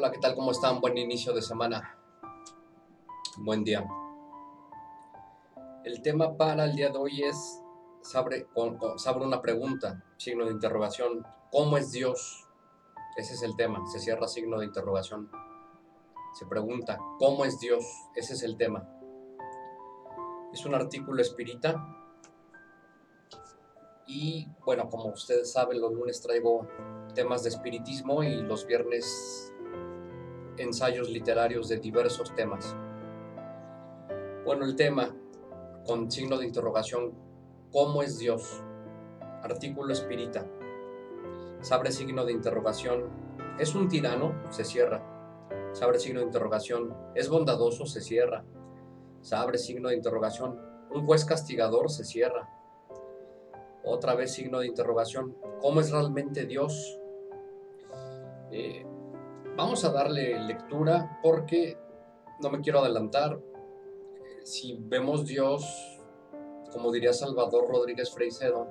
Hola, ¿qué tal? ¿Cómo están? Buen inicio de semana. Buen día. El tema para el día de hoy es sobre una pregunta, signo de interrogación. ¿Cómo es Dios? Ese es el tema. Se cierra signo de interrogación. Se pregunta, ¿cómo es Dios? Ese es el tema. Es un artículo espírita y, bueno, como ustedes saben, los lunes traigo temas de espiritismo y los viernes ensayos literarios de diversos temas. Bueno, el tema con signo de interrogación, ¿cómo es Dios? Artículo espírita. Se abre signo de interrogación. ¿Es un tirano? Se cierra. Se abre signo de interrogación. ¿Es bondadoso? Se cierra. Se abre signo de interrogación. ¿Un juez castigador? Se cierra. Otra vez signo de interrogación. ¿Cómo es realmente Dios? Vamos a darle lectura porque no me quiero adelantar. Si vemos Dios, como diría Salvador Rodríguez Freixedo,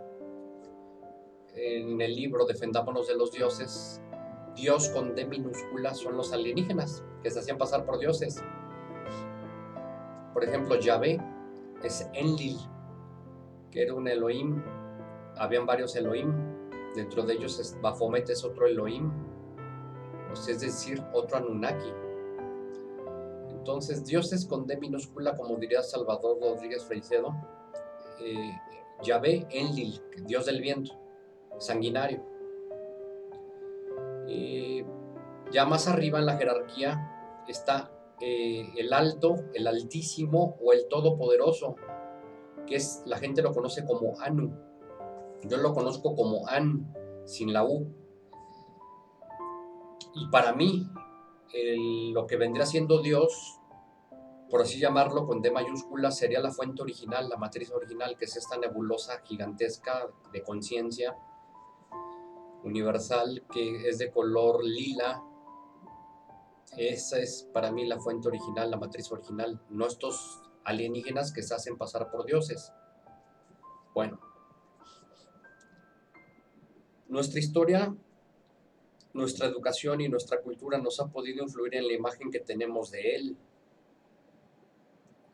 en el libro Defendámonos de los Dioses, Dios con D minúscula son los alienígenas que se hacían pasar por dioses. Por ejemplo, Yahvé es Enlil, que era un Elohim. Habían varios Elohim. Dentro de ellos Baphomet es otro Elohim, es decir, otro Anunnaki. Entonces, dioses con D minúscula, como diría Salvador Rodríguez Freixedo, Yahvé, Enlil, Dios del viento, sanguinario. Ya más arriba en la jerarquía está el alto, el altísimo o el todopoderoso, que es, la gente lo conoce como Anu. Yo lo conozco como An, sin la U. Y para mí, lo que vendría siendo Dios, por así llamarlo con D mayúscula, sería la fuente original, la matriz original, que es esta nebulosa gigantesca de conciencia universal que es de color lila. Esa es para mí la fuente original, la matriz original, no estos alienígenas que se hacen pasar por dioses. Bueno, nuestra historia, nuestra educación y nuestra cultura nos ha podido influir en la imagen que tenemos de él.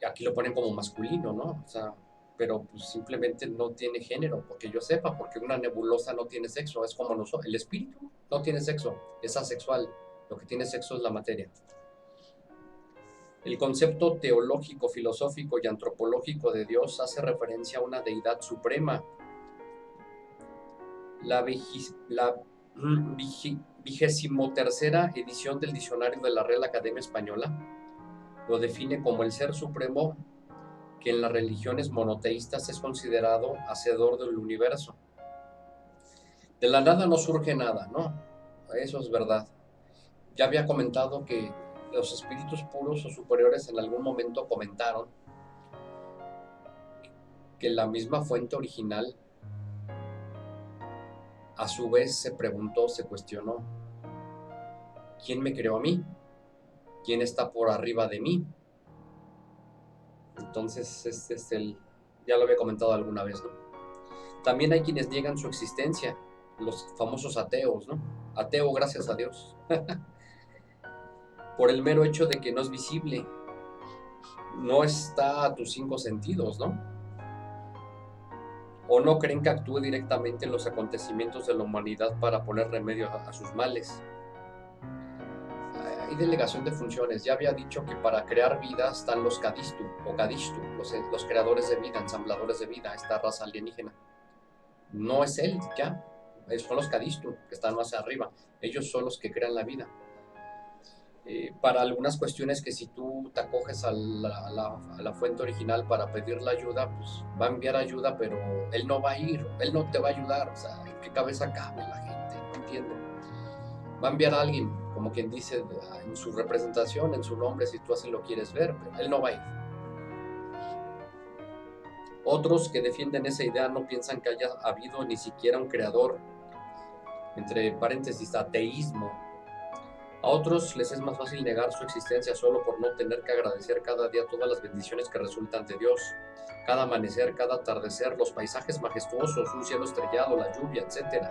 Aquí lo ponen como masculino, ¿no? O sea, pero pues simplemente no tiene género, porque yo sepa, porque una nebulosa no tiene sexo, es como nosotros, el espíritu no tiene sexo, es asexual, lo que tiene sexo es la materia. El concepto teológico, filosófico y antropológico de Dios hace referencia a una deidad suprema. La 23ª edición del Diccionario de la Real Academia Española lo define como el ser supremo que en las religiones monoteístas es considerado hacedor del universo. De la nada no surge nada, ¿no? Eso es verdad. Ya había comentado que los espíritus puros o superiores en algún momento comentaron que la misma fuente original a su vez se preguntó, se cuestionó, ¿quién me creó a mí? ¿Quién está por arriba de mí? Entonces, ya lo había comentado alguna vez, ¿no? También hay quienes niegan su existencia, los famosos ateos, ¿no? Ateo, gracias a Dios, por el mero hecho de que no es visible, no está a tus 5 sentidos, ¿no? O no creen que actúe directamente en los acontecimientos de la humanidad para poner remedio a sus males. Hay delegación de funciones. Ya había dicho que para crear vida están los Kadistu o Kadishtu, los creadores de vida, ensambladores de vida, esta raza alienígena. No es él, ya. Son los Kadistu, que están más arriba. Ellos son los que crean la vida. Para algunas cuestiones que si tú te acoges a la fuente original para pedir la ayuda, pues va a enviar ayuda, pero él no va a ir, él no te va a ayudar. O sea, ¿en qué cabeza cabe la gente? No entiendo. Va a enviar a alguien, como quien dice, en su representación, en su nombre, si tú así lo quieres ver, pero él no va a ir. Otros que defienden esa idea no piensan que haya habido ni siquiera un creador, entre paréntesis, ateísmo. A otros les es más fácil negar su existencia solo por no tener que agradecer cada día todas las bendiciones que resultan de Dios. Cada amanecer, cada atardecer, los paisajes majestuosos, un cielo estrellado, la lluvia, etc.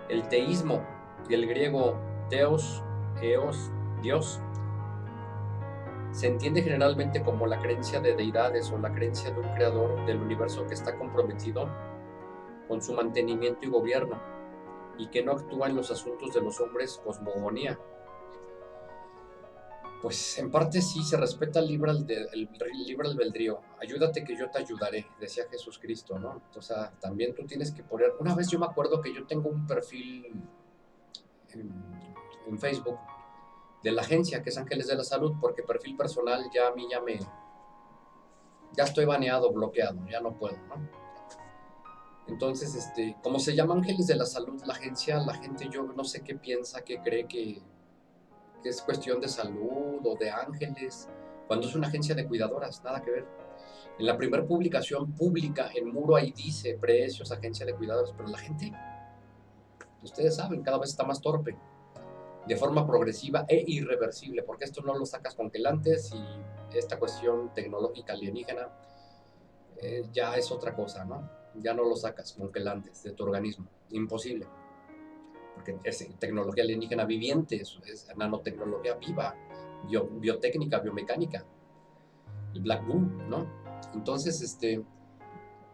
El teísmo, del griego teos, Eos, Dios, se entiende generalmente como la creencia de deidades o la creencia de un creador del universo que está comprometido con su mantenimiento y gobierno y que no actúa en los asuntos de los hombres, cosmogonía. Pues en parte sí, se respeta el libre albedrío. Ayúdate que yo te ayudaré, decía Jesucristo, ¿no? O sea, también tú tienes que poner... Una vez yo me acuerdo que yo tengo un perfil en, en Facebook de la agencia que es Ángeles de la Salud, porque perfil personal ya a mí ya estoy baneado, bloqueado, ya no puedo, ¿no? Entonces, como se llama Ángeles de la Salud, la agencia, la gente yo no sé qué piensa, qué cree que es cuestión de salud o de ángeles, cuando es una agencia de cuidadoras, nada que ver. En la primera publicación pública, en muro ahí dice precios, agencia de cuidadoras, pero la gente, ustedes saben, cada vez está más torpe, de forma progresiva e irreversible, porque esto no lo sacas con quelantes y esta cuestión tecnológica alienígena ya es otra cosa, ¿no? Ya no lo sacas con quelantes de tu organismo, imposible, porque es tecnología alienígena viviente, es nanotecnología viva, biotécnica, biomecánica, el Black Goo, ¿no? Entonces,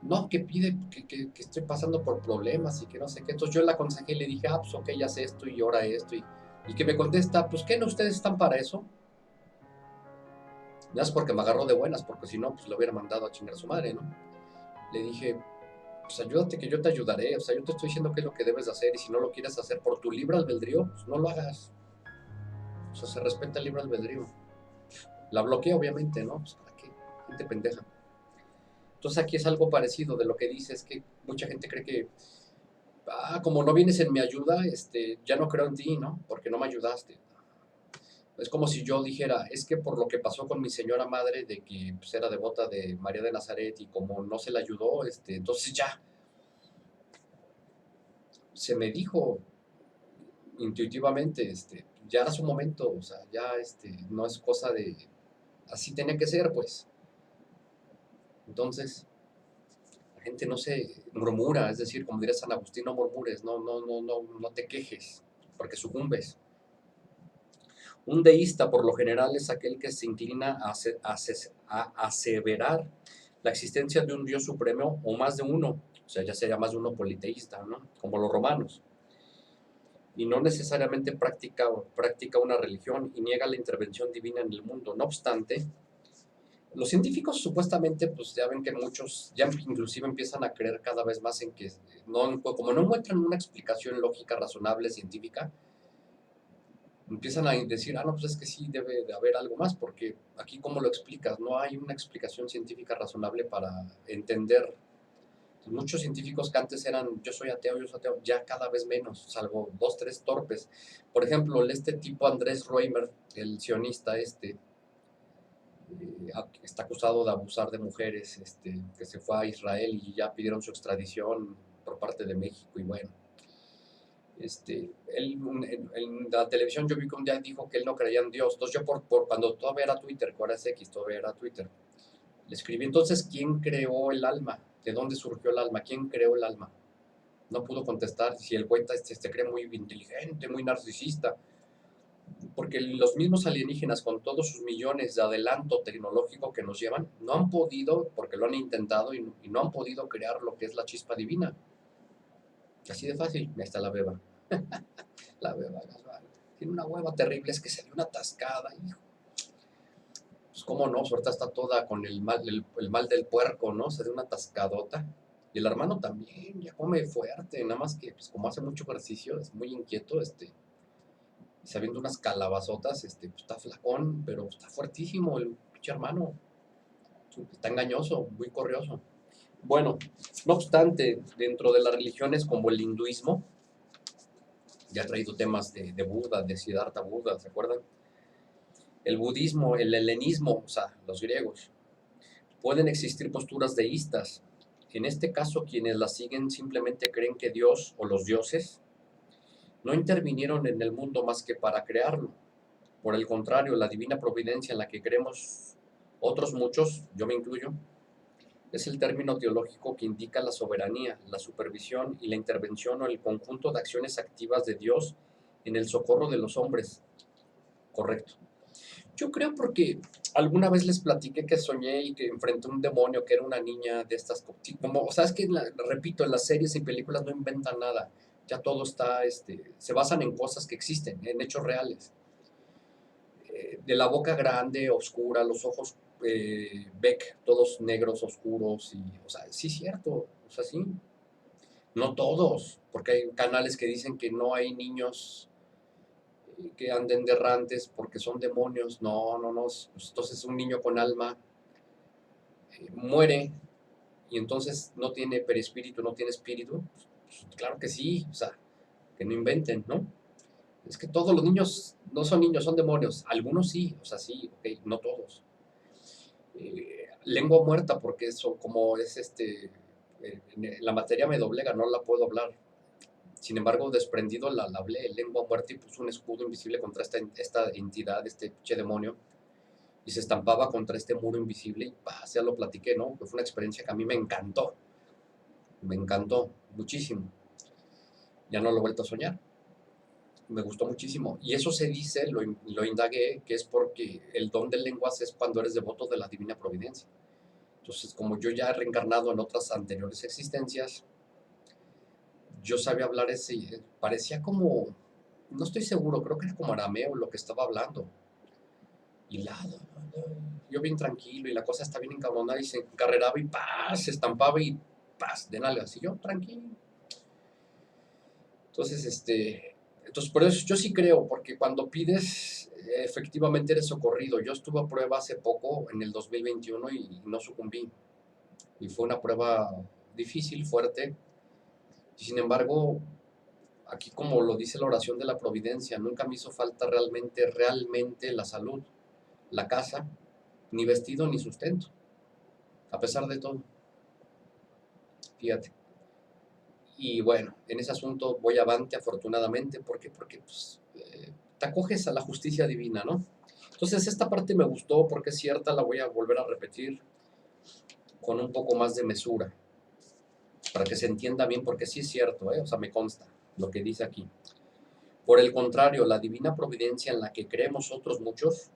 no, que pide, que estoy pasando por problemas y que no sé qué. Entonces yo le aconsejé y le dije, pues ok, ya sé esto y ahora esto. Y que me contesta, pues ¿qué no ustedes están para eso? Ya es porque me agarró de buenas, porque si no, pues lo hubiera mandado a chingar a su madre, ¿no? Le dije, pues ayúdate que yo te ayudaré, o sea, yo te estoy diciendo qué es lo que debes hacer y si no lo quieres hacer por tu libre albedrío, pues no lo hagas. O sea, se respeta el libre albedrío. La bloquea, obviamente, ¿no? Pues para qué, gente pendeja. Entonces aquí es algo parecido de lo que dices, que mucha gente cree que, como no vienes en mi ayuda, ya no creo en ti, ¿no? Porque no me ayudaste. Es como si yo dijera, es que por lo que pasó con mi señora madre, de que pues, era devota de María de Nazaret y como no se la ayudó, entonces ya, se me dijo intuitivamente, ya era su momento, o sea, ya, no es cosa de, así tenía que ser, pues. Entonces, la gente no se murmura, es decir, como diría San Agustín, no murmures, no te quejes, porque sucumbes. Un deísta, por lo general, es aquel que se inclina a aseverar la existencia de un Dios supremo o más de uno, o sea, ya sería más de uno politeísta, ¿no? Como los romanos, y no necesariamente practica una religión y niega la intervención divina en el mundo. No obstante, los científicos supuestamente, pues ya ven que muchos ya inclusive empiezan a creer cada vez más en que, como no encuentran una explicación lógica, razonable, científica, empiezan a decir, no, pues es que sí debe de haber algo más, porque aquí cómo lo explicas, no hay una explicación científica razonable para entender. Muchos científicos que antes eran, yo soy ateo, ya cada vez menos, salvo dos, tres torpes. Por ejemplo, este tipo Andrés Roemer, el sionista está acusado de abusar de mujeres, que se fue a Israel y ya pidieron su extradición por parte de México y bueno. Él en la televisión yo vi que un día dijo que él no creía en Dios. Entonces yo cuando todavía era Twitter, que ahora es X, todavía era Twitter, le escribí entonces, ¿quién creó el alma? ¿De dónde surgió el alma? ¿Quién creó el alma? No pudo contestar. Si el güey se cree muy inteligente, muy narcisista, porque los mismos alienígenas con todos sus millones de adelanto tecnológico que nos llevan, no han podido, porque lo han intentado y no han podido crear lo que es la chispa divina. Así de fácil. Ahí está la beba. La beba, tiene una hueva terrible, es que se dio una atascada, hijo. Pues cómo no, su ahorita está toda con el mal del puerco, ¿no? Se dio una atascadota. Y el hermano también, ya come fuerte, nada más que, pues como hace mucho ejercicio, es muy inquieto, sabiendo unas calabazotas, pues está flacón, pero está fuertísimo el pinche hermano. Está engañoso, muy corrioso. Bueno, no obstante, dentro de las religiones como el hinduismo, ya ha traído temas de Buda, de Siddhartha Buda, ¿se acuerdan? El budismo, el helenismo, o sea, los griegos, pueden existir posturas deístas. En este caso, quienes las siguen simplemente creen que Dios o los dioses no intervinieron en el mundo más que para crearlo. Por el contrario, la divina providencia en la que creemos otros muchos, yo me incluyo, es el término teológico que indica la soberanía, la supervisión y la intervención o el conjunto de acciones activas de Dios en el socorro de los hombres, correcto. Yo creo porque alguna vez les platiqué que soñé y que enfrenté un demonio que era una niña de estas, como, o sea, es que, repito, en las series y películas no inventan nada, ya todo está, se basan en cosas que existen, en hechos reales. De la boca grande, oscura, los ojos Beck, todos negros, oscuros, y, o sea, sí es cierto, o sea, sí, no todos, porque hay canales que dicen que no hay niños que anden de errantes porque son demonios. No, no, no. Pues entonces un niño con alma muere y entonces no tiene perispíritu, no tiene espíritu. Pues, claro que sí, o sea, que no inventen, ¿no? Es que todos los niños no son niños, son demonios. Algunos sí, o sea, sí, ok, no todos. Lengua muerta, porque eso, como es la materia me doblega, no la puedo hablar. Sin embargo, desprendido la hablé, lengua muerta, y puso un escudo invisible contra esta entidad, este pinche demonio, y se estampaba contra este muro invisible, y ya lo platiqué, ¿no? Que fue una experiencia que a mí me encantó muchísimo. Ya no lo he vuelto a soñar, me gustó muchísimo. Y eso se dice, lo indagué, que es porque el don de lenguas es cuando eres devoto de la divina providencia. Entonces, como yo ya he reencarnado en otras anteriores existencias, yo sabía hablar ese, parecía como, no estoy seguro, creo que era como arameo lo que estaba hablando. Y yo bien tranquilo, y la cosa está bien encabronada, y se encarreraba y ¡paz! Se estampaba y ¡paz! De nalgas. Y yo tranquilo. Entonces, entonces, por eso yo sí creo, porque cuando pides, efectivamente eres socorrido. Yo estuve a prueba hace poco, en el 2021, y no sucumbí. Y fue una prueba difícil, fuerte. Y sin embargo, aquí como lo dice la oración de la providencia, nunca me hizo falta realmente la salud, la casa, ni vestido ni sustento, a pesar de todo. Fíjate. Y bueno, en ese asunto voy avante afortunadamente. ¿Por qué? Porque pues, te acoges a la justicia divina, ¿no? Entonces esta parte me gustó porque es cierta, la voy a volver a repetir con un poco más de mesura, para que se entienda bien, porque sí es cierto, o sea, me consta lo que dice aquí. Por el contrario, la divina providencia en la que creemos otros muchos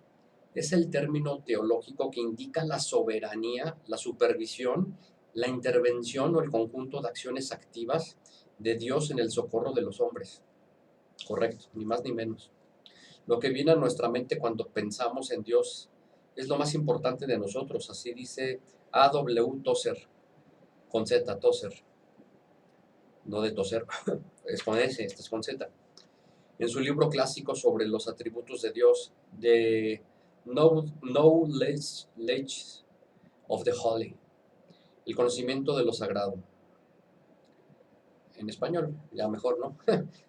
es el término teológico que indica la soberanía, la supervisión, la intervención o el conjunto de acciones activas de Dios en el socorro de los hombres. Correcto, ni más ni menos. Lo que viene a nuestra mente cuando pensamos en Dios es lo más importante de nosotros, así dice A.W. Tozer, con Z, Tozer, no de toser, es con S, este es con Z. En su libro clásico sobre los atributos de Dios, de Knowledge of the Holy, el conocimiento de lo sagrado. En español, ya mejor, ¿no?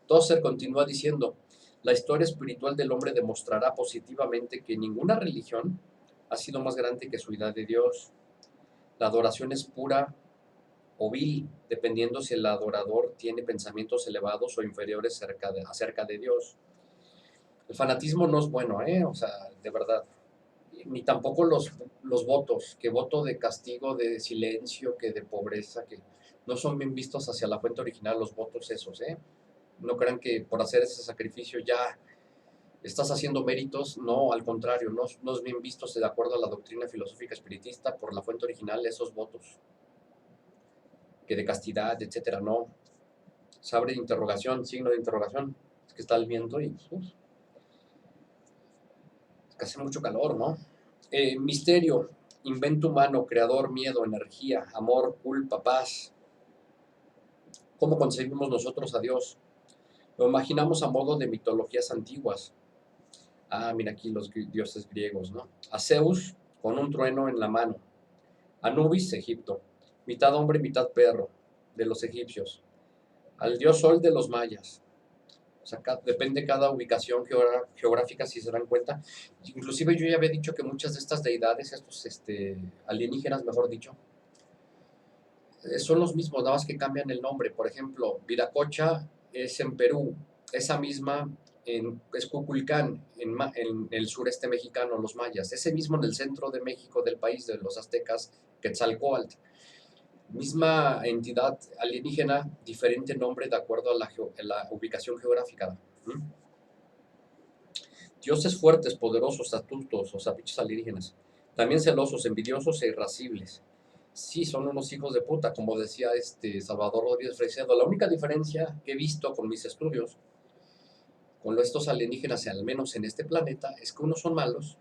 Tozer continúa diciendo, la historia espiritual del hombre demostrará positivamente que ninguna religión ha sido más grande que su idea de Dios. La adoración es pura o vil, dependiendo si el adorador tiene pensamientos elevados o inferiores acerca de Dios. El fanatismo no es bueno, o sea, de verdad. Ni tampoco los votos, que voto de castigo, de silencio, que de pobreza, que no son bien vistos hacia la fuente original los votos esos, ¿eh? No crean que por hacer ese sacrificio ya estás haciendo méritos, no, al contrario, no es bien visto de acuerdo a la doctrina filosófica espiritista por la fuente original esos votos, que de castidad, etcétera, no. Se abre de interrogación, signo de interrogación, es que está el viento y es que hace mucho calor, ¿no? Misterio, invento humano, creador, miedo, energía, amor, culpa, paz. ¿Cómo concebimos nosotros a Dios? Lo imaginamos a modo de mitologías antiguas. Ah, mira aquí los dioses griegos, ¿no? A Zeus con un trueno en la mano. Anubis, Egipto. Mitad hombre, mitad perro, de los egipcios. Al dios Sol de los mayas. O sea, depende cada ubicación geográfica, si se dan cuenta. Inclusive yo ya había dicho que muchas de estas deidades, estos alienígenas, mejor dicho, son los mismos, nada más que cambian el nombre. Por ejemplo, Viracocha es en Perú, esa misma es Cuculcán, en el sureste mexicano, los mayas. Ese mismo en el centro de México, del país de los aztecas, Quetzalcóatl. Misma entidad alienígena, diferente nombre de acuerdo a la ubicación geográfica. ¿Mm? Dioses fuertes, poderosos, astutos, o sea, pinches alienígenas. También celosos, envidiosos e irascibles. Sí, son unos hijos de puta, como decía Salvador Rodríguez Fresedo. La única diferencia que he visto con mis estudios con estos alienígenas, al menos en este planeta, es que unos son malos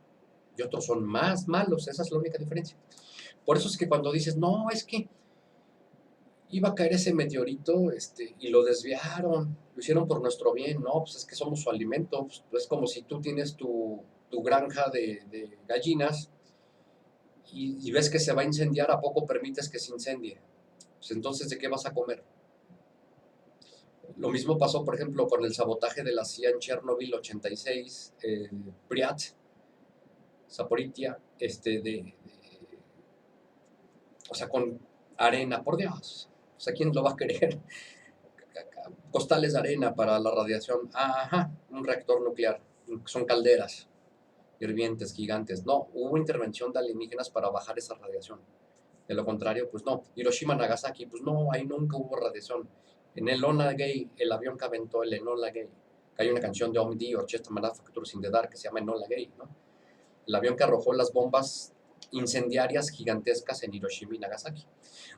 y otros son más malos. Esa es la única diferencia. Por eso es que cuando dices, no, es que iba a caer ese meteorito y lo desviaron, lo hicieron por nuestro bien, no, pues es que somos su alimento. Pues es como si tú tienes tu granja de gallinas y ves que se va a incendiar, ¿a poco permites que se incendie? Pues entonces, ¿de qué vas a comer? Lo mismo pasó, por ejemplo, con el sabotaje de la CIA en Chernobyl 86, Pripyat, Zaporizhia, o sea, con arena, por Dios. O sea, ¿quién lo va a querer? Costales de arena para la radiación. Ajá, un reactor nuclear. Son calderas hirvientes, gigantes. No, hubo intervención de alienígenas para bajar esa radiación. De lo contrario, pues no. Hiroshima, Nagasaki, pues no, ahí nunca hubo radiación. En el Enola Gay, el avión que aventó el Enola Gay, que hay una canción de OMD, Orchestra Manufacturers in the Dark, que se llama Enola Gay, ¿no? El avión que arrojó las bombas incendiarias gigantescas en Hiroshima y Nagasaki.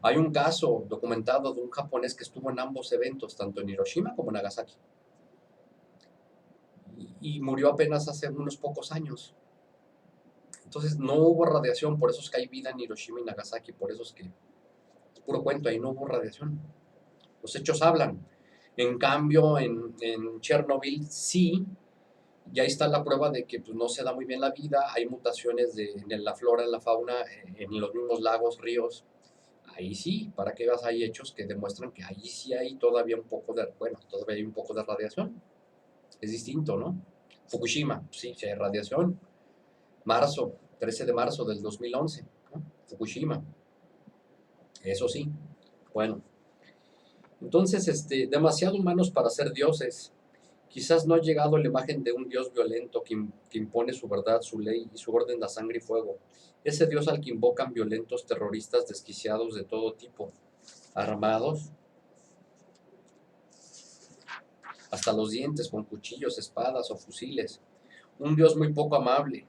Hay un caso documentado de un japonés que estuvo en ambos eventos, tanto en Hiroshima como en Nagasaki. Y murió apenas hace unos pocos años. Entonces no hubo radiación, por eso es que hay vida en Hiroshima y Nagasaki, por eso es que es puro cuento, ahí no hubo radiación. Los hechos hablan. En cambio, en Chernobyl sí, ya está la prueba de que pues, no se da muy bien la vida, hay mutaciones de la flora, en la fauna, en los mismos lagos, ríos. Ahí sí, para que veas, hay hechos que demuestran que ahí sí hay todavía un poco de, bueno, todavía hay un poco de radiación. Es distinto, ¿no? Fukushima, sí, sí hay radiación. Marzo, 13 de marzo del 2011, ¿no? Fukushima. Eso sí. Bueno, entonces, demasiado humanos para ser dioses. Quizás no ha llegado la imagen de un Dios violento que impone su verdad, su ley y su orden de sangre y fuego. Ese Dios al que invocan violentos terroristas desquiciados de todo tipo, armados hasta los dientes con cuchillos, espadas o fusiles. Un Dios muy poco amable,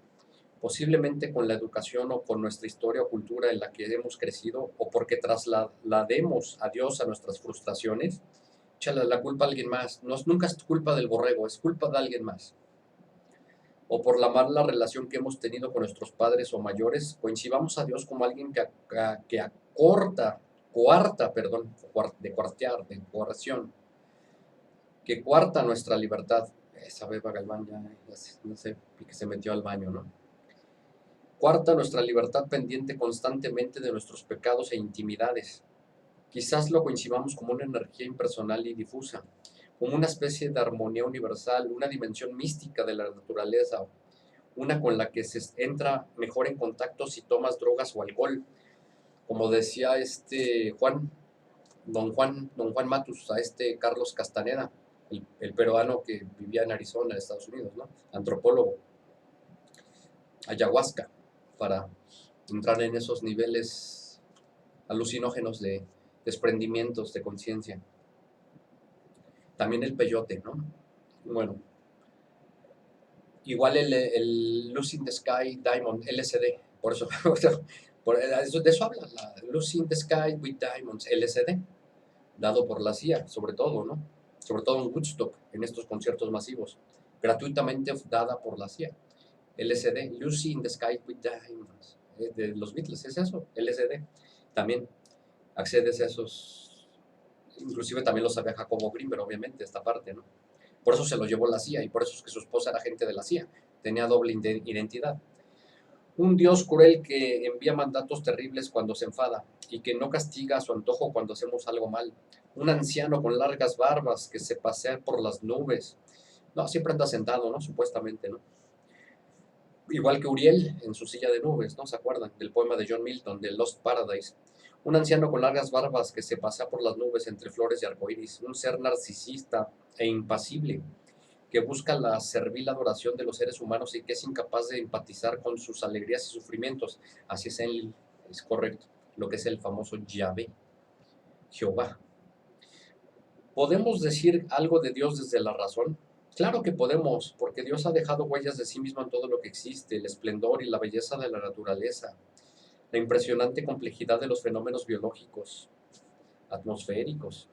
posiblemente con la educación o con nuestra historia o cultura en la que hemos crecido, o porque traslademos a Dios a nuestras frustraciones, échale la culpa a alguien más. No, nunca es culpa del borrego, es culpa de alguien más. O por la mala relación que hemos tenido con nuestros padres o mayores, coincidamos a Dios como alguien que coarta, perdón, de cuartear, de coerción, que cuarta nuestra libertad. Esa Beba Galván ya no sé, que se metió al baño, ¿no? Cuarta nuestra libertad pendiente constantemente de nuestros pecados e intimidades. Quizás lo coincidamos como una energía impersonal y difusa, como una especie de armonía universal, una dimensión mística de la naturaleza, una con la que se entra mejor en contacto si tomas drogas o alcohol. Como decía don Juan Matus, a Carlos Castaneda, el peruano que vivía en Arizona, Estados Unidos, ¿no? Antropólogo, ayahuasca, para entrar en esos niveles alucinógenos de desprendimientos de conciencia. También el peyote, ¿no? Bueno, igual el Lucy in the Sky Diamond, LSD, por eso, de eso habla, la Lucy in the Sky with Diamonds, LSD, dado por la CIA, sobre todo, ¿no? Sobre todo en Woodstock, en estos conciertos masivos, gratuitamente dada por la CIA. LSD, Lucy in the Sky with Diamonds, de los Beatles, es eso, LSD. También accedes a esos, inclusive también lo sabía Jacobo Grinberg, obviamente, esta parte, ¿no? Por eso se lo llevó la CIA y por eso es que su esposa era agente de la CIA, tenía doble identidad. Un Dios cruel que envía mandatos terribles cuando se enfada y que no castiga a su antojo cuando hacemos algo mal. Un anciano con largas barbas que se pasea por las nubes. No, siempre anda sentado, ¿no? Supuestamente, ¿no? Igual que Uriel en su silla de nubes, ¿no? ¿Se acuerdan? Del poema de John Milton, de Lost Paradise. Un anciano con largas barbas que se pasea por las nubes entre flores y arcoíris. Un ser narcisista e impasible que busca la servil adoración de los seres humanos y que es incapaz de empatizar con sus alegrías y sufrimientos. Así es él, es correcto, lo que es el famoso Yahvé, Jehová. ¿Podemos decir algo de Dios desde la razón? Claro que podemos, porque Dios ha dejado huellas de sí mismo en todo lo que existe, el esplendor y la belleza de la naturaleza, la impresionante complejidad de los fenómenos biológicos, atmosféricos.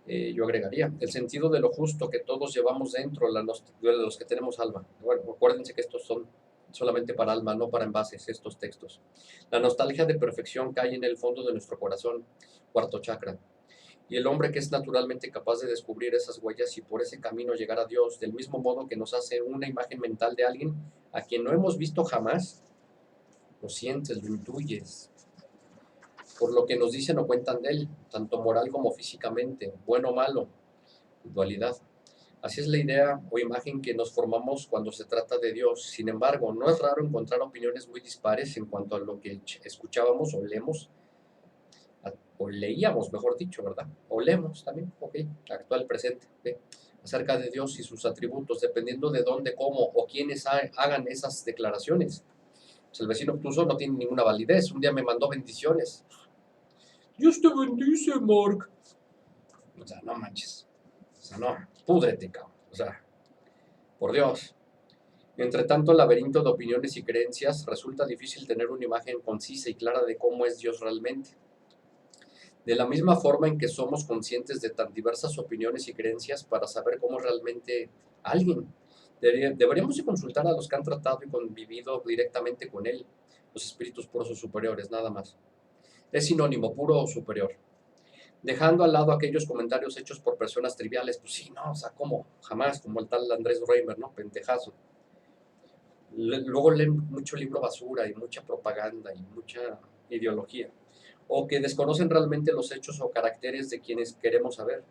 Yo agregaría el sentido de lo justo que todos llevamos dentro, de los que tenemos alma. Bueno, acuérdense que estos son solamente para alma, no para envases, estos textos. La nostalgia de perfección cae en el fondo de nuestro corazón, cuarto chakra. Y el hombre que es naturalmente capaz de descubrir esas huellas y por ese camino llegar a Dios, del mismo modo que nos hace una imagen mental de alguien a quien no hemos visto jamás, lo sientes, lo intuyes, por lo que nos dicen o cuentan de él, tanto moral como físicamente, bueno o malo, dualidad. Así es la idea o imagen que nos formamos cuando se trata de Dios. Sin embargo, no es raro encontrar opiniones muy dispares en cuanto a lo que escuchábamos o leemos, o leíamos, mejor dicho, ¿verdad? O leemos también, ok, actual, presente, ¿ok? Acerca de Dios y sus atributos, dependiendo de dónde, cómo o quiénes hagan esas declaraciones. Pues el vecino obtuso no tiene ninguna validez. Un día me mandó bendiciones. Dios te bendice, Mark. O sea, no manches. O sea, no, púdrete, cabrón. O sea, por Dios. Entre tanto laberinto de opiniones y creencias, resulta difícil tener una imagen concisa y clara de cómo es Dios realmente. De la misma forma en que somos conscientes de tan diversas opiniones y creencias para saber cómo es realmente alguien, deberíamos de consultar a los que han tratado y convivido directamente con él, los espíritus puros o superiores, nada más. Es sinónimo, puro o superior. Dejando al lado aquellos comentarios hechos por personas triviales, pues sí, no, o sea, ¿cómo? Jamás, como el tal Andrés Reimer, ¿no? Pentejazo. Luego leen mucho libro basura y mucha propaganda y mucha ideología, o que desconocen realmente los hechos o caracteres de quienes queremos saber.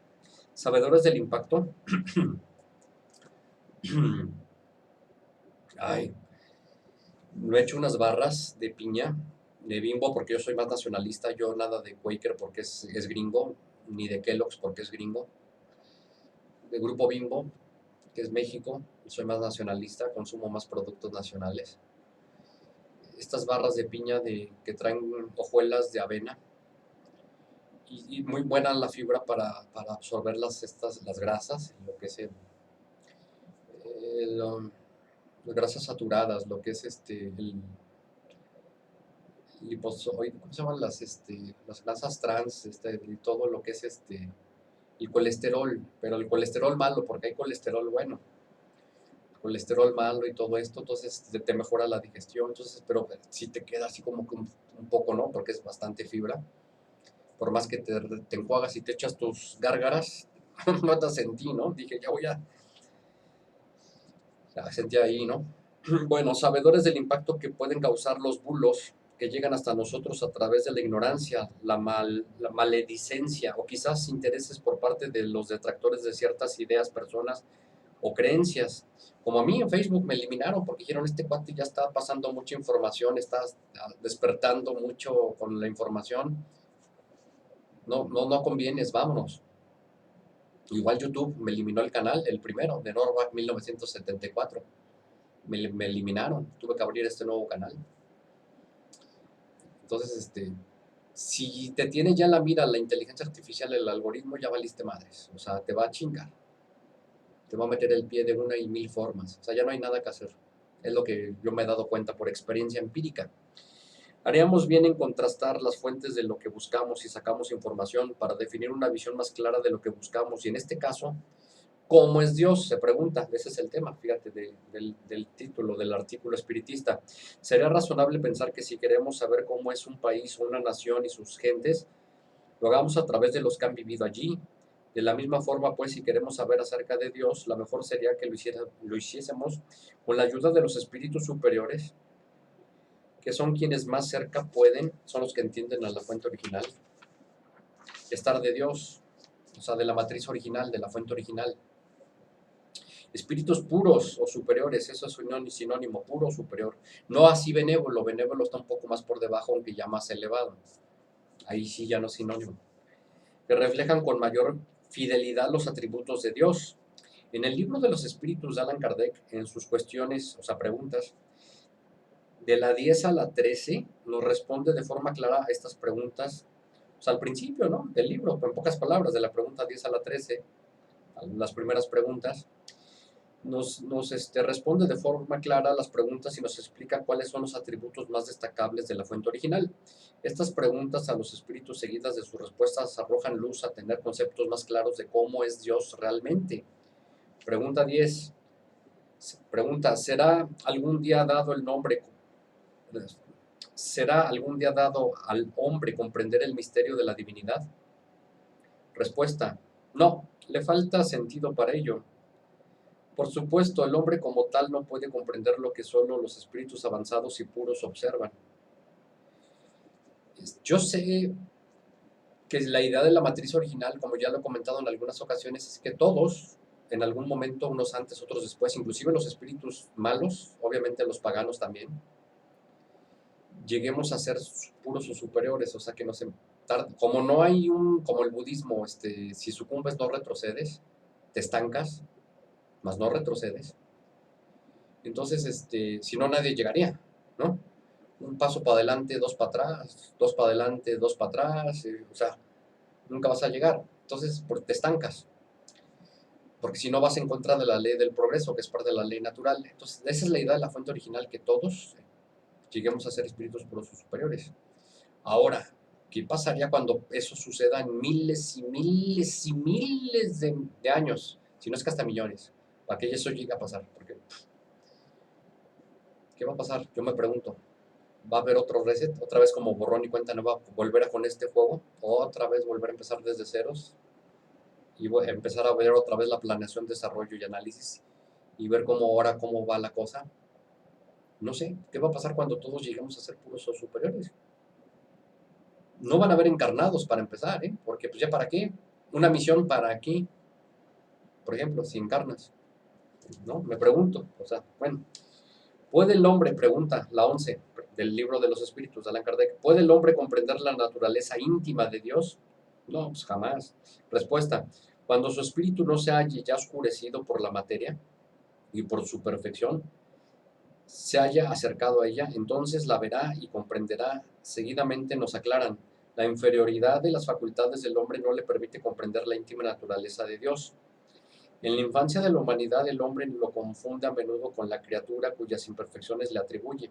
Sabedores del impacto. Ay, no he hecho unas barras de piña, de Bimbo porque yo soy más nacionalista, yo nada de Quaker porque es gringo, ni de Kellogg's porque es gringo, de Grupo Bimbo, que es México, soy más nacionalista, consumo más productos nacionales. Estas barras de piña que traen hojuelas de avena, y muy buena la fibra para absorber las grasas, lo que es las grasas saturadas, lo que es el liposoide, ¿cómo se llaman las grasas trans, y todo lo que es el colesterol, pero el colesterol malo, porque hay colesterol bueno, colesterol malo y todo esto, entonces te mejora la digestión, entonces, pero sí te queda así como que un poco, ¿no? Porque es bastante fibra. Por más que te enjuagas y te echas tus gárgaras, no te sentí, ¿no? Dije, ya sentí ahí, ¿no? Bueno, sabedores del impacto que pueden causar los bulos que llegan hasta nosotros a través de la ignorancia, la maledicencia o quizás intereses por parte de los detractores de ciertas ideas, personas o creencias. Como a mí en Facebook me eliminaron porque dijeron, este cuate ya está pasando mucha información, está despertando mucho con la información, no convienes, vámonos. Igual YouTube me eliminó el canal, el primero, de Norvac 1974. Me eliminaron, tuve que abrir este nuevo canal. Entonces, si te tiene ya la mira la inteligencia artificial, el algoritmo, ya valiste madres. O sea, te va a chingar. Te va a meter el pie de una y mil formas. O sea, ya no hay nada que hacer. Es lo que yo me he dado cuenta por experiencia empírica. Haríamos bien en contrastar las fuentes de lo que buscamos y sacamos información para definir una visión más clara de lo que buscamos. Y en este caso, ¿cómo es Dios? Se pregunta. Ese es el tema, fíjate, del título del artículo espiritista. ¿Sería razonable pensar que si queremos saber cómo es un país o una nación y sus gentes, lo hagamos a través de los que han vivido allí? De la misma forma, pues, si queremos saber acerca de Dios, la mejor sería que lo hiciésemos con la ayuda de los espíritus superiores, que son quienes más cerca pueden, son los que entienden a la fuente original, estar de Dios, o sea, de la matriz original, de la fuente original. Espíritus puros o superiores, eso es un sinónimo, puro o superior. No así benévolo, benévolo está un poco más por debajo, aunque ya más elevado. Ahí sí ya no es sinónimo. Que reflejan con mayor fidelidad los atributos de Dios. En el libro de los espíritus de Allan Kardec, en sus cuestiones, o sea, preguntas, de la 10 a la 13, nos responde de forma clara a estas preguntas, o sea, al principio, ¿no?, del libro, en pocas palabras, de la pregunta 10 a la 13, las primeras preguntas. nos responde de forma clara las preguntas y nos explica cuáles son los atributos más destacables de la fuente original. Estas preguntas a los espíritus seguidas de sus respuestas arrojan luz a tener conceptos más claros de cómo es Dios realmente. Pregunta 10. Pregunta, ¿será algún día dado al hombre comprender el misterio de la divinidad? Respuesta, no, le falta sentido para ello. Por supuesto, el hombre como tal no puede comprender lo que solo los espíritus avanzados y puros observan. Yo sé que la idea de la matriz original, como ya lo he comentado en algunas ocasiones, es que todos, en algún momento, unos antes, otros después, inclusive los espíritus malos, obviamente los paganos también, lleguemos a ser puros o superiores, o sea que no se como no hay como el budismo, si sucumbes no retrocedes, te estancas, más no retrocedes. Entonces, si no, nadie llegaría, ¿no? Un paso para adelante, dos para atrás, dos para adelante, dos para atrás, o sea, nunca vas a llegar. Entonces, te estancas, porque si no vas en contra de la ley del progreso, que es parte de la ley natural. Entonces, esa es la idea de la fuente original, que todos lleguemos a ser espíritus puros o superiores. Ahora, ¿qué pasaría cuando eso suceda en miles y miles y miles de años? Si no es que hasta millones, para que eso llegue a pasar. Porque, ¿qué va a pasar? Yo me pregunto. ¿Va a haber otro reset? ¿Otra vez como borrón y cuenta nueva? ¿Volver a con este juego? ¿Otra vez volver a empezar desde ceros? Y voy a empezar a ver otra vez la planeación, desarrollo y análisis y ver cómo va la cosa. No sé, ¿qué va a pasar cuando todos lleguemos a ser puros o superiores? No van a haber encarnados para empezar, ¿eh? Porque pues ya para qué, una misión para qué, por ejemplo, si encarnas, ¿no? Me pregunto, o sea, bueno, ¿puede el hombre, pregunta la 11 del libro de los espíritus de Allan Kardec, ¿puede el hombre comprender la naturaleza íntima de Dios? No, pues jamás. Respuesta, cuando su espíritu no se halle ya oscurecido por la materia y por su perfección, se haya acercado a ella, entonces la verá y comprenderá. Seguidamente nos aclaran, la inferioridad de las facultades del hombre no le permite comprender la íntima naturaleza de Dios. En la infancia de la humanidad el hombre lo confunde a menudo con la criatura cuyas imperfecciones le atribuye,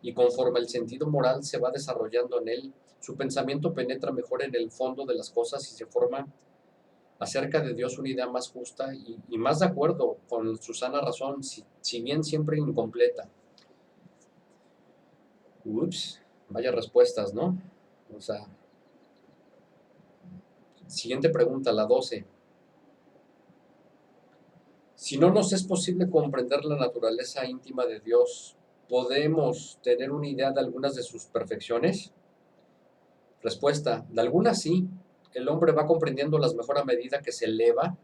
y conforme el sentido moral se va desarrollando en él, su pensamiento penetra mejor en el fondo de las cosas y se forma acerca de Dios una idea más justa y más de acuerdo con su sana razón, si bien siempre incompleta. Ups, vaya respuestas, ¿no? O sea, siguiente pregunta, la 12. Si no nos es posible comprender la naturaleza íntima de Dios, ¿podemos tener una idea de algunas de sus perfecciones? Respuesta, de algunas sí. El hombre va comprendiéndolas mejor a medida que se eleva.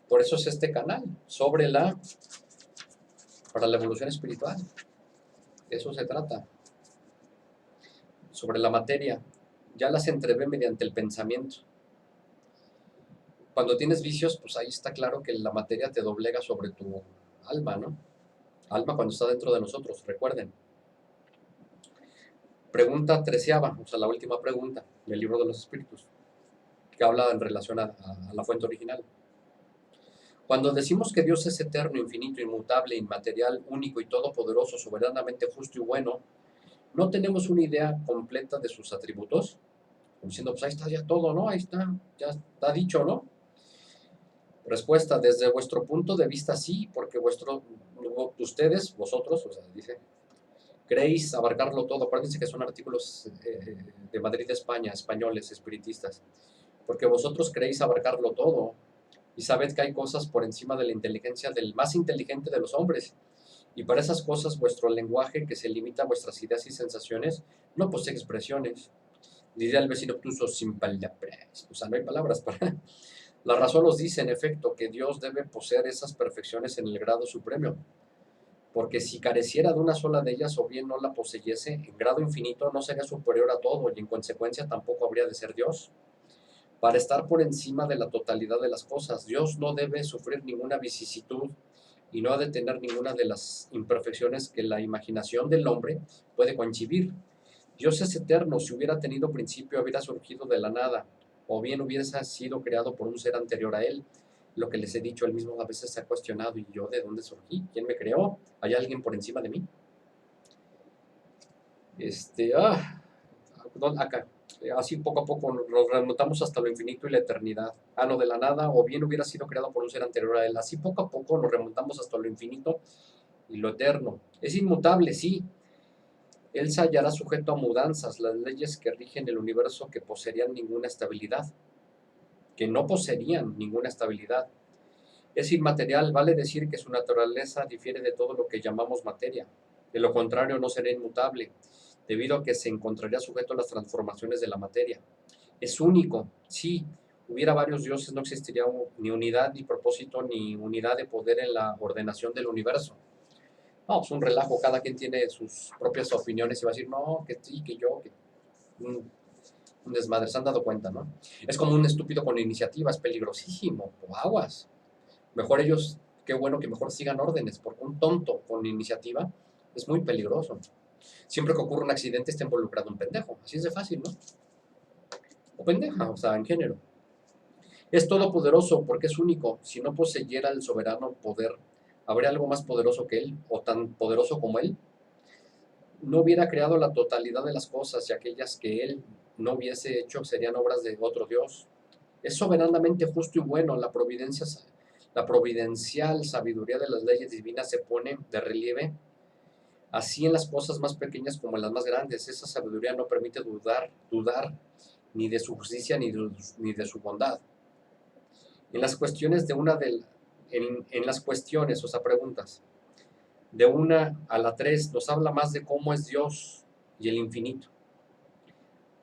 Por eso es este canal, para la evolución espiritual. De eso se trata. Sobre la materia, ya las entrevé mediante el pensamiento. Cuando tienes vicios, pues ahí está claro que la materia te doblega sobre tu alma, ¿no? Alma cuando está dentro de nosotros, recuerden. Pregunta 13ª, o sea, la última pregunta del libro de los espíritus, que habla en relación a la fuente original. Cuando decimos que Dios es eterno, infinito, inmutable, inmaterial, único y todopoderoso, soberanamente justo y bueno, ¿no tenemos una idea completa de sus atributos? Como diciendo, pues ahí está ya todo, ¿no? Ahí está, ya está dicho, ¿no? Respuesta, desde vuestro punto de vista sí, porque ustedes, vosotros, o sea, dice, creéis abarcarlo todo. Acuérdense que son artículos de Madrid, España, españoles, espiritistas, porque vosotros creéis abarcarlo todo y sabed que hay cosas por encima de la inteligencia del más inteligente de los hombres, y para esas cosas vuestro lenguaje, que se limita a vuestras ideas y sensaciones, no posee expresiones. Diría el vecino obtuso, sin palabras, o sea, no hay palabras para... La razón nos dice, en efecto, que Dios debe poseer esas perfecciones en el grado supremo, porque si careciera de una sola de ellas o bien no la poseyese, en grado infinito no sería superior a todo y en consecuencia tampoco habría de ser Dios. Para estar por encima de la totalidad de las cosas, Dios no debe sufrir ninguna vicisitud y no ha de tener ninguna de las imperfecciones que la imaginación del hombre puede concebir. Dios es eterno, si hubiera tenido principio hubiera surgido de la nada, o bien hubiese sido creado por un ser anterior a él. Lo que les he dicho, él mismo a veces se ha cuestionado, ¿y yo de dónde surgí? ¿Quién me creó? ¿Hay alguien por encima de mí? Acá, así poco a poco nos remontamos hasta lo infinito y la eternidad. No, de la nada, o bien hubiera sido creado por un ser anterior a él. Así poco a poco nos remontamos hasta lo infinito y lo eterno. Es inmutable, sí. Él se hallará sujeto a mudanzas, las leyes que rigen el universo que poseerían ninguna estabilidad, que no poseerían ninguna estabilidad. Es inmaterial, vale decir que su naturaleza difiere de todo lo que llamamos materia. De lo contrario, no será inmutable, debido a que se encontraría sujeto a las transformaciones de la materia. Es único, sí. Hubiera varios dioses, no existiría ni unidad, ni propósito, ni unidad de poder en la ordenación del universo. No, es un relajo, cada quien tiene sus propias opiniones y va a decir, no, que sí, que yo, que un desmadre, se han dado cuenta, ¿no? Es como un estúpido con iniciativa, es peligrosísimo, o aguas. Mejor ellos, qué bueno que mejor sigan órdenes, porque un tonto con iniciativa es muy peligroso. Siempre que ocurre un accidente está involucrado un pendejo, así es de fácil, ¿no? O pendeja, o sea, en género. Es todopoderoso porque es único. Si no poseyera el soberano poder, ¿habría algo más poderoso que él o tan poderoso como él? No hubiera creado la totalidad de las cosas y aquellas que él no hubiese hecho serían obras de otro Dios. Es soberanamente justo y bueno. La providencial sabiduría de las leyes divinas se pone de relieve así en las cosas más pequeñas como en las más grandes. Esa sabiduría no permite dudar ni de su justicia ni de su bondad. En las cuestiones en las cuestiones, o sea, preguntas, de 1 a la 3, nos habla más de cómo es Dios y el infinito.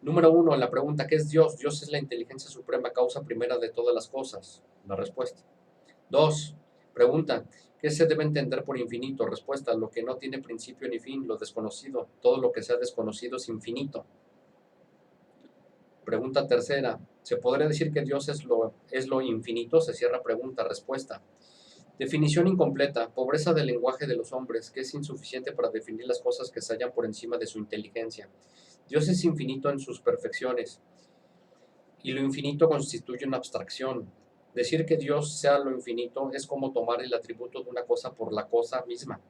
Número 1, la pregunta, ¿qué es Dios? Dios es la inteligencia suprema, causa primera de todas las cosas. La respuesta. 2, pregunta, ¿qué se debe entender por infinito? Respuesta, lo que no tiene principio ni fin, lo desconocido. Todo lo que sea desconocido es infinito. Pregunta tercera, ¿se podría decir que Dios es lo infinito? Se cierra pregunta, respuesta. Definición incompleta, pobreza del lenguaje de los hombres, que es insuficiente para definir las cosas que se hallan por encima de su inteligencia. Dios es infinito en sus perfecciones, y lo infinito constituye una abstracción. Decir que Dios sea lo infinito es como tomar el atributo de una cosa por la cosa misma,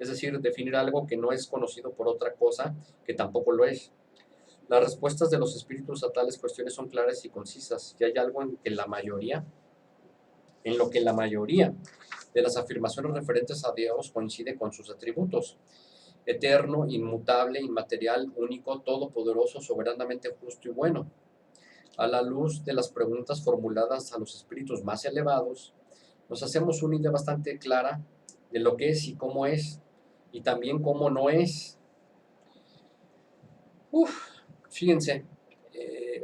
es decir, definir algo que no es conocido por otra cosa que tampoco lo es. Las respuestas de los espíritus a tales cuestiones son claras y concisas, y hay algo en lo que la mayoría de las afirmaciones referentes a Dios coincide con sus atributos: eterno, inmutable, inmaterial, único, todopoderoso, soberanamente justo y bueno. A la luz de las preguntas formuladas a los espíritus más elevados, nos hacemos una idea bastante clara de lo que es y cómo es, y también cómo no es. Fíjense,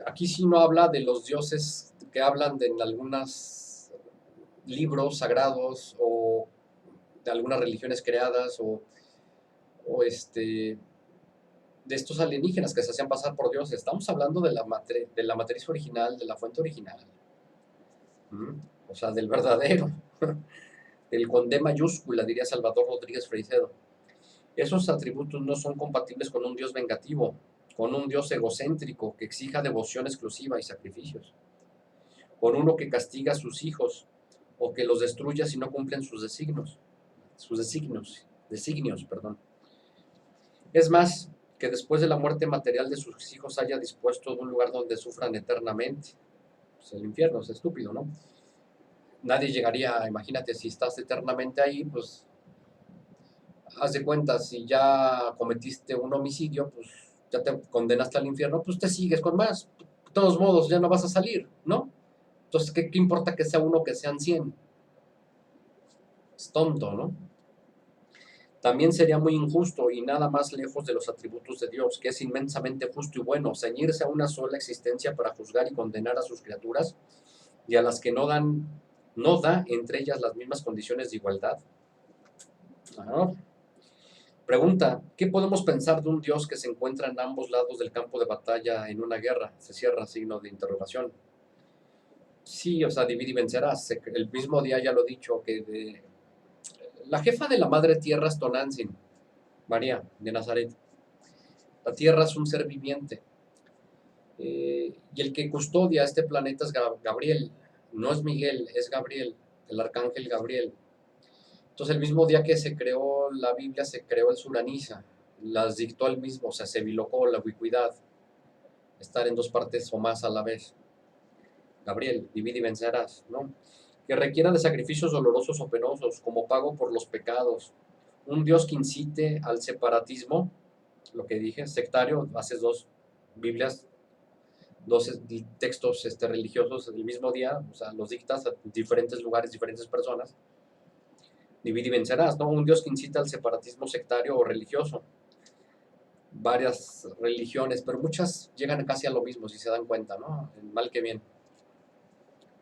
aquí sí no habla de los dioses que hablan en algunos libros sagrados o de algunas religiones creadas o de estos alienígenas que se hacían pasar por dioses. Estamos hablando de la matriz original, de la fuente original. O sea, del verdadero. El con D mayúscula, diría Salvador Rodríguez Freicedo. Esos atributos no son compatibles con un Dios vengativo, con un Dios egocéntrico que exija devoción exclusiva y sacrificios, con uno que castiga a sus hijos o que los destruya si no cumplen designios, perdón. Es más, que después de la muerte material de sus hijos haya dispuesto de un lugar donde sufran eternamente. Pues el infierno es estúpido, ¿no? Nadie llegaría, imagínate, si estás eternamente ahí, pues haz de cuenta, si ya cometiste un homicidio, pues ya te condenaste al infierno, pues te sigues con más. De todos modos, ya no vas a salir, ¿no? Entonces, ¿qué importa que sea uno, que sean 100? Es tonto, ¿no? También sería muy injusto y nada más lejos de los atributos de Dios, que es inmensamente justo y bueno, ceñirse a una sola existencia para juzgar y condenar a sus criaturas y a las que no da entre ellas las mismas condiciones de igualdad. Pregunta, ¿qué podemos pensar de un Dios que se encuentra en ambos lados del campo de batalla en una guerra? Se cierra signo de interrogación. Sí, o sea, divide y vencerás. El mismo día ya lo he dicho, la jefa de la madre tierra es Tonantzin, María de Nazaret. La tierra es un ser viviente. Y el que custodia este planeta es Gabriel. no es Miguel, es Gabriel, el arcángel Gabriel. Entonces el mismo día que se creó la Biblia, se creó el Suraniza, las dictó él mismo, o sea, se bilocó la ubicuidad, estar en dos partes o más a la vez. Gabriel, divide y vencerás, ¿no? Que requiera de sacrificios dolorosos o penosos como pago por los pecados. Un Dios que incite al separatismo, lo que dije, sectario, haces dos Biblias, dos textos religiosos el mismo día, o sea, los dictas a diferentes lugares, diferentes personas. Divide y vencerás, ¿no? Un Dios que incita al separatismo sectario o religioso. Varias religiones, pero muchas llegan casi a lo mismo, si se dan cuenta, ¿no? Mal que bien.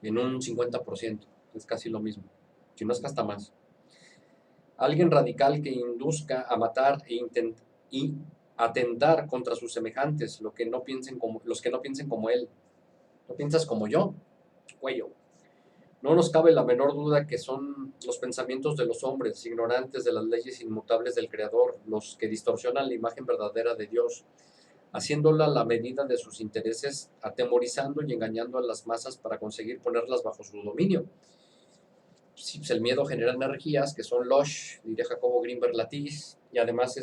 En un 50%, es casi lo mismo. Si no es que hasta más. Alguien radical que induzca a matar y atentar contra sus semejantes, los que no piensen como él. ¿No piensas como yo? Cuello. No nos cabe la menor duda que son los pensamientos de los hombres, ignorantes de las leyes inmutables del Creador, los que distorsionan la imagen verdadera de Dios, haciéndola la medida de sus intereses, atemorizando y engañando a las masas para conseguir ponerlas bajo su dominio. Sí, pues el miedo genera energías que son Losh, diría Jacobo Grinberg Latiz, y además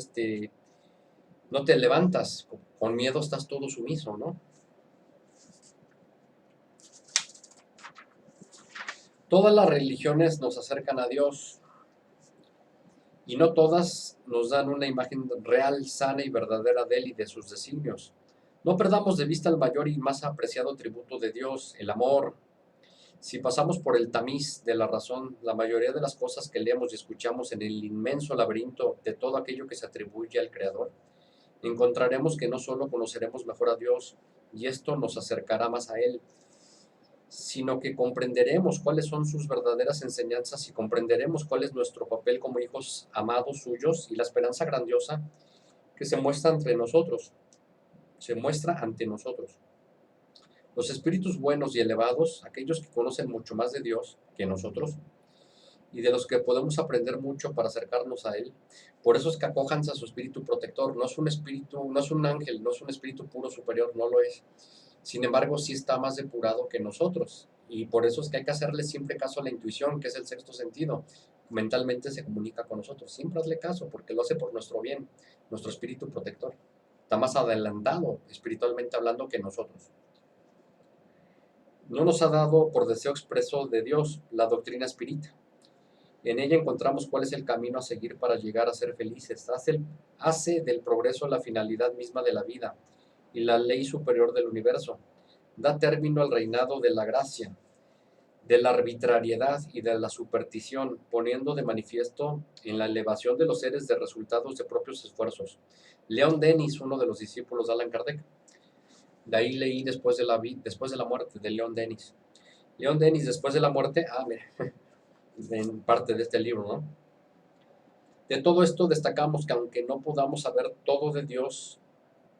no te levantas, con miedo estás todo sumiso, ¿no? Todas las religiones nos acercan a Dios y no todas nos dan una imagen real, sana y verdadera de Él y de sus designios. No perdamos de vista el mayor y más apreciado tributo de Dios, el amor. Si pasamos por el tamiz de la razón, la mayoría de las cosas que leemos y escuchamos en el inmenso laberinto de todo aquello que se atribuye al Creador, encontraremos que no solo conoceremos mejor a Dios, y esto nos acercará más a Él, sino que comprenderemos cuáles son sus verdaderas enseñanzas y comprenderemos cuál es nuestro papel como hijos amados suyos y la esperanza grandiosa que se muestra entre nosotros, se muestra ante nosotros. Los espíritus buenos y elevados, aquellos que conocen mucho más de Dios que nosotros, y de los que podemos aprender mucho para acercarnos a Él. Por eso es que acójanse a su espíritu protector. No es un espíritu, no es un ángel, no es un espíritu puro superior, no lo es. Sin embargo, sí está más depurado que nosotros. Y por eso es que hay que hacerle siempre caso a la intuición, que es el sexto sentido. Mentalmente se comunica con nosotros. Siempre hazle caso, porque lo hace por nuestro bien, nuestro espíritu protector. Está más adelantado, espiritualmente hablando, que nosotros. No nos ha dado por deseo expreso de Dios la doctrina espírita. En ella encontramos cuál es el camino a seguir para llegar a ser felices. Hace del progreso la finalidad misma de la vida y la ley superior del universo. Da término al reinado de la gracia, de la arbitrariedad y de la superstición, poniendo de manifiesto en la elevación de los seres de resultados de propios esfuerzos. Leon Denis, uno de los discípulos de Allan Kardec. De ahí leí después de la muerte de Leon Denis. Leon Denis, después de la muerte, mira, en parte de este libro, ¿no? De todo esto destacamos que aunque no podamos saber todo de Dios,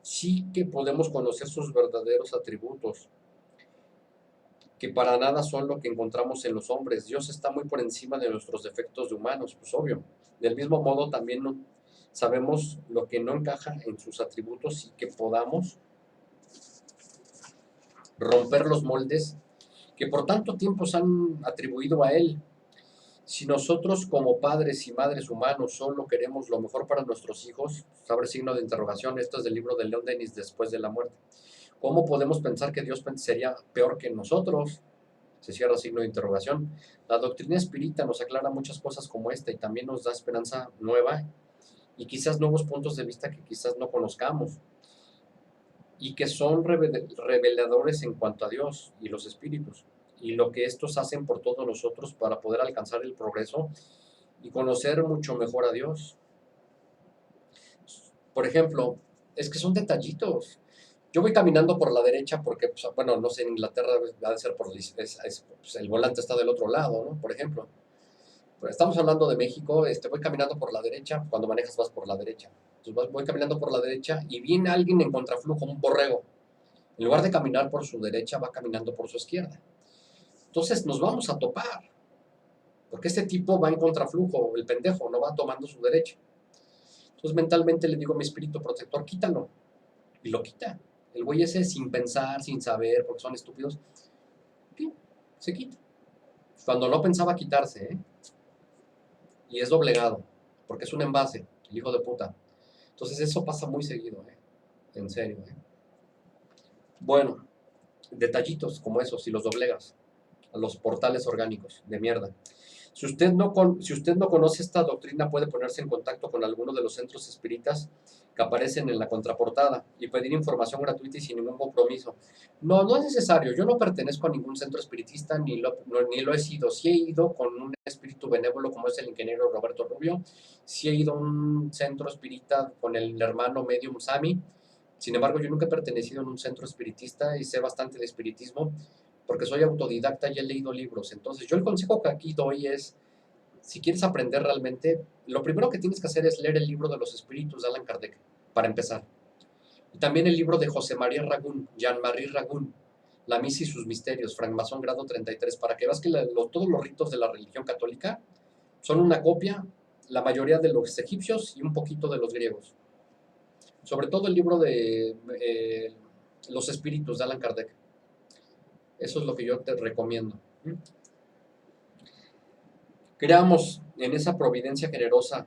sí que podemos conocer sus verdaderos atributos, que para nada son lo que encontramos en los hombres. Dios está muy por encima de nuestros defectos de humanos, pues obvio. Del mismo modo también sabemos lo que no encaja en sus atributos y que podamos romper los moldes que por tanto tiempo se han atribuido a Él. Si nosotros como padres y madres humanos solo queremos lo mejor para nuestros hijos, abre signo de interrogación, esto es del libro de Leon Denis, Después de la muerte. ¿Cómo podemos pensar que Dios sería peor que nosotros? Se cierra signo de interrogación. La doctrina espírita nos aclara muchas cosas como esta y también nos da esperanza nueva y quizás nuevos puntos de vista que quizás no conozcamos y que son reveladores en cuanto a Dios y los espíritus y lo que estos hacen por todos nosotros para poder alcanzar el progreso y conocer mucho mejor a Dios. Por ejemplo, es que son detallitos. Yo voy caminando por la derecha porque, pues, bueno, no sé, en Inglaterra va a ser pues, el volante está del otro lado, ¿no? Por ejemplo. Pero estamos hablando de México, voy caminando por la derecha, cuando manejas vas por la derecha. Entonces voy caminando por la derecha y viene alguien en contraflujo, un borrego. En lugar de caminar por su derecha, va caminando por su izquierda. Entonces nos vamos a topar, porque este tipo va en contraflujo, el pendejo, no va tomando su derecha. Entonces mentalmente le digo a mi espíritu protector, quítalo. Y lo quita. El güey ese sin pensar, sin saber, porque son estúpidos, se quita. Cuando no pensaba quitarse, ¿eh? Y es doblegado, porque es un envase, el hijo de puta. Entonces eso pasa muy seguido, ¿eh? En serio, ¿eh? Bueno, detallitos como esos, si los doblegas a los portales orgánicos de mierda. Si usted no conoce esta doctrina, puede ponerse en contacto con alguno de los centros espíritas que aparecen en la contraportada y pedir información gratuita y sin ningún compromiso. No, no es necesario. Yo no pertenezco a ningún centro espiritista, ni lo he sido. Sí he ido con un espíritu benévolo como es el ingeniero Roberto Rubio. Sí he ido a un centro espírita con el hermano medium Sami. Sin embargo, yo nunca he pertenecido a un centro espiritista y sé bastante de espiritismo porque soy autodidacta y he leído libros. Entonces, yo el consejo que aquí doy es, si quieres aprender realmente, lo primero que tienes que hacer es leer el libro de los espíritus de Allan Kardec, para empezar. Y también el libro de José María Ragún, Jean-Marie Ragún, La Misa y sus Misterios, francmasón grado 33, para que veas que todos los ritos de la religión católica son una copia, la mayoría de los egipcios y un poquito de los griegos. Sobre todo el libro de Los Espíritus de Allan Kardec. Eso es lo que yo te recomiendo. Creamos en esa providencia generosa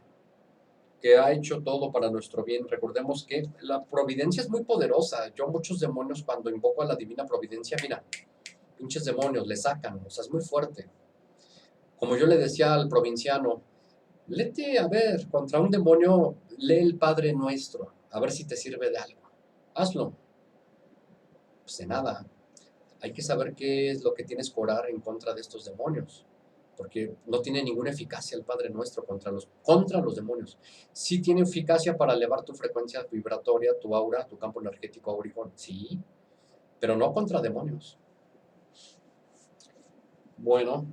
que ha hecho todo para nuestro bien. Recordemos que la providencia es muy poderosa. Yo muchos demonios cuando invoco a la divina providencia, mira, pinches demonios, le sacan, o sea, es muy fuerte. Como yo le decía al provinciano, léete, a ver, contra un demonio, lee el Padre Nuestro, a ver si te sirve de algo. Hazlo. Pues de nada. Hay que saber qué es lo que tienes que orar en contra de estos demonios, porque no tiene ninguna eficacia el Padre Nuestro contra los demonios. Sí tiene eficacia para elevar tu frecuencia vibratoria, tu aura, tu campo energético auricón, sí, pero no contra demonios. Bueno,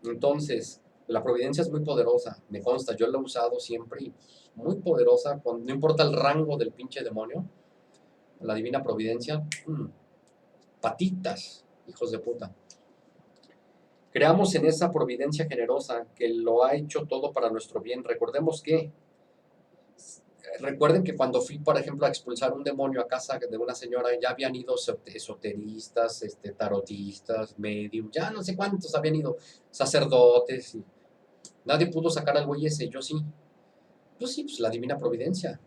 entonces, la providencia es muy poderosa, me consta, yo la he usado siempre y muy poderosa, no importa el rango del pinche demonio, la divina providencia, patitas, hijos de puta. Creamos en esa providencia generosa que lo ha hecho todo para nuestro bien. Recuerden que cuando fui, por ejemplo, a expulsar un demonio a casa de una señora, ya habían ido esoteristas, tarotistas, medium, ya no sé cuántos habían ido, sacerdotes, y nadie pudo sacar al güey ese, yo sí. Pues sí, pues la divina providencia.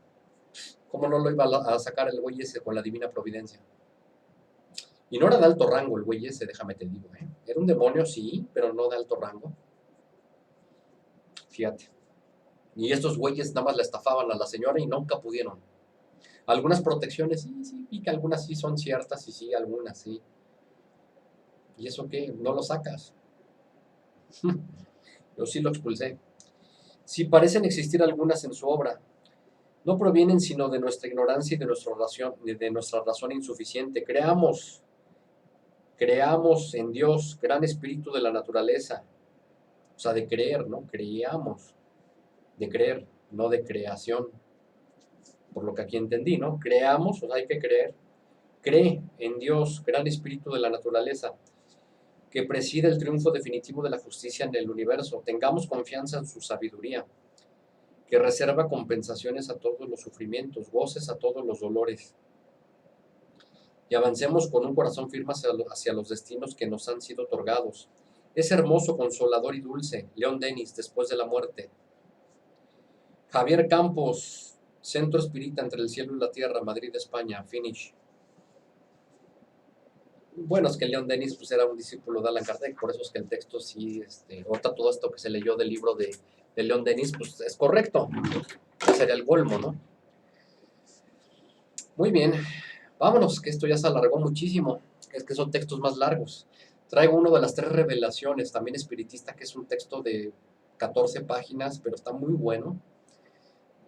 ¿Cómo no lo iba a sacar el güey ese con la divina providencia? Y no era de alto rango el güey ese, déjame te digo, ¿eh? Era un demonio, sí, pero no de alto rango. Fíjate. Y estos güeyes nada más la estafaban a la señora y nunca pudieron. Algunas protecciones, sí, sí, y que algunas sí son ciertas y sí, algunas sí. ¿Y eso qué? No lo sacas. Yo sí lo expulsé. Sí parecen existir algunas en su obra, no provienen sino de nuestra ignorancia y de nuestra razón insuficiente. Creamos en Dios, gran espíritu de la naturaleza. O sea, de creer, ¿no? Creamos, de creer, no de creación. Por lo que aquí entendí, ¿no? Creamos, o sea, hay que creer. Cree en Dios, gran espíritu de la naturaleza, que preside el triunfo definitivo de la justicia en el universo. Tengamos confianza en su sabiduría, que reserva compensaciones a todos los sufrimientos, goces a todos los dolores. Y avancemos con un corazón firme hacia los destinos que nos han sido otorgados. Es hermoso, consolador y dulce. León Denis, después de la muerte. Javier Campos, Centro Espírita entre el cielo y la tierra, Madrid, España, finish. Bueno, es que León Denis pues, era un discípulo de Allan Kardec, por eso es que el texto sí, ahorita todo esto que se leyó del libro de León Denis, pues es correcto. Sería el colmo, ¿no? Muy bien, vámonos, que esto ya se alargó muchísimo, es que son textos más largos. Traigo uno de las 3 revelaciones, también espiritista, que es un texto de 14 páginas, pero está muy bueno.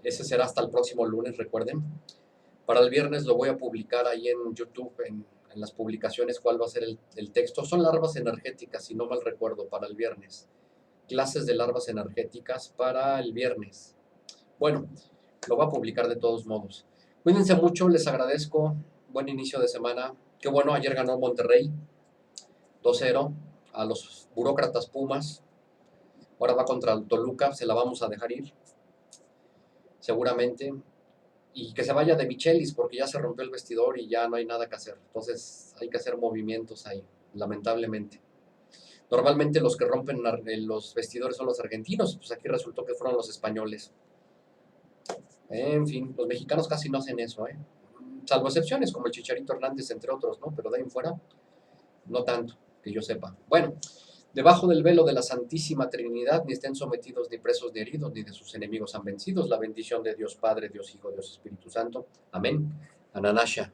Ese será hasta el próximo lunes, recuerden. Para el viernes lo voy a publicar ahí en YouTube, en las publicaciones, cuál va a ser el texto. Son larvas energéticas, si no mal recuerdo, para el viernes. Clases de larvas energéticas para el viernes. Bueno, lo voy a publicar de todos modos. Cuídense mucho, les agradezco. Buen inicio de semana. Qué bueno, ayer ganó Monterrey 2-0 a los burócratas Pumas. Ahora va contra el Toluca, se la vamos a dejar ir, seguramente. Y que se vaya de Michelis porque ya se rompió el vestidor y ya no hay nada que hacer. Entonces hay que hacer movimientos ahí, lamentablemente. Normalmente los que rompen los vestidores son los argentinos, pues aquí resultó que fueron los españoles. En fin, los mexicanos casi no hacen eso, ¿eh? Salvo excepciones como el Chicharito Hernández, entre otros, ¿no? Pero de ahí en fuera, no tanto, que yo sepa. Bueno, debajo del velo de la Santísima Trinidad ni estén sometidos ni presos ni heridos, ni de sus enemigos han vencidos. La bendición de Dios Padre, Dios Hijo, Dios Espíritu Santo. Amén. Ananasha.